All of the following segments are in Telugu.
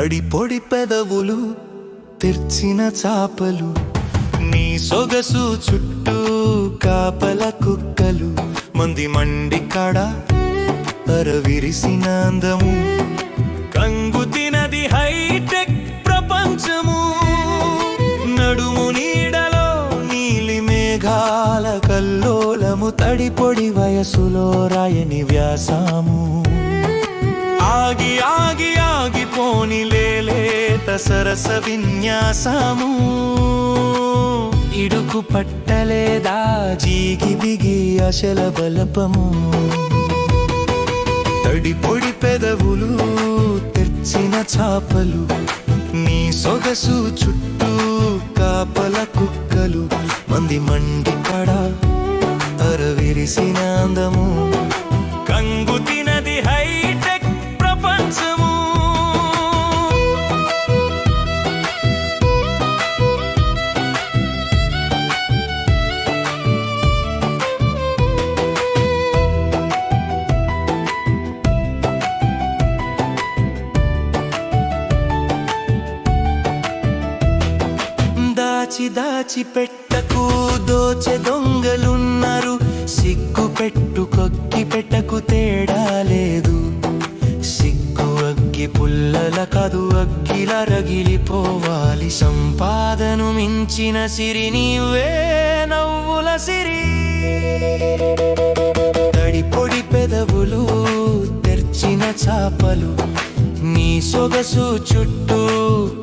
తడి పొడి పెదవులు తెర్చిన చాపలు, నీ సొగసు చుట్టూ కాపల కుక్కలు, మంది మండి కాడ అరవిరిసిన అందము, కంగు తినది హైటెక్ ప్రపంచము, నడుము నీడలో నీలి మేఘాల కల్లోలము, తడి పొడి వయసులో రాయని వ్యాసాము, ఆగి ఆగి ఆగిపోని లేలేత సరస విన్యాసము, ఇడుకు పట్టలేదా జీగి బిగి అశల బలపము, తడి పొడి పెదవులు తెర్చిన చాపలు, నీ సొగసు చుట్టూ కాపల కుక్కలు, మంది మండి కడ అరవిరిసిన అందము, కంగు తినది హైటెక్ ప్రపంచము. దాచి దాచి పెట్టకు దోచె దొంగలున్నారు, సిగ్గు పెట్టు కొక్కి పెట్టకు తేడా లేదు, సిగ్గు అగ్గి పుల్లల కాదు అగ్గిలా రగిలిపోవాలి, సంపాదను మించిన సిరి నీవే నవ్వుల సిరి, తడి పొడి పెదవులు తెర్చిన చాపలు, నీ సొగసు చుట్టూ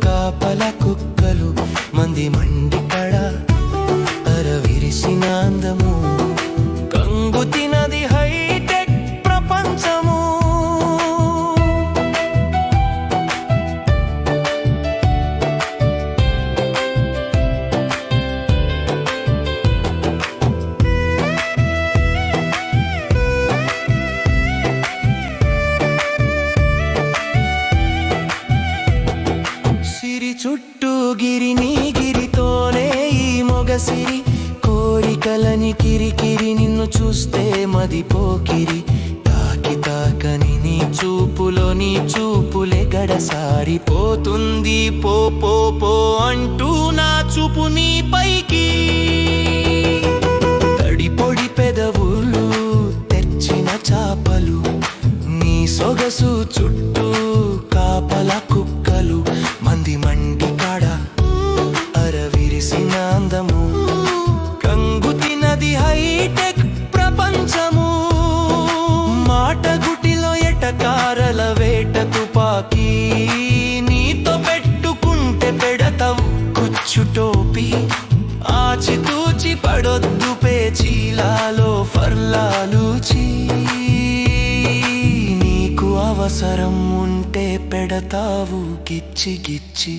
కాపల కుక్కలు, మంది మండి కడ అరవిరిసిన అందము, కంగు తినది హైటెక్ ప్రపంచము. సిరి చుట్టూ గిరిని గిరితోనే ఈ మొగసిరి, కోరికలని కిరికిరి నిన్ను చూస్తే మదిపోకిరి, తాకి తాకని నీ చూపులో నీ చూపులే గడసారిపోతుంది, పో పో పో అంటూ నా చూపు నీ పైకి, తడి పొడి పెదవులు తెచ్చిన చాపలు, నీ సొగసు చుట్టూ కాపల కుక్కలు, మంది మండి కాడ అరవిరిసిన అందము, కంగు తినది హైటెక్ ప్రపంచము, మాట గుటిలో ఎటకారల వేట తుపాకీ, నీతో పెట్టుకుంటే పెడతావు కుచ్చు టోపీ, ఆచితూచి పడొద్దు పేచీలాలో ఫర్లాలూచి, నీకు అవసరం ఉంటే పెడతావు గిచ్చి గిచ్చి.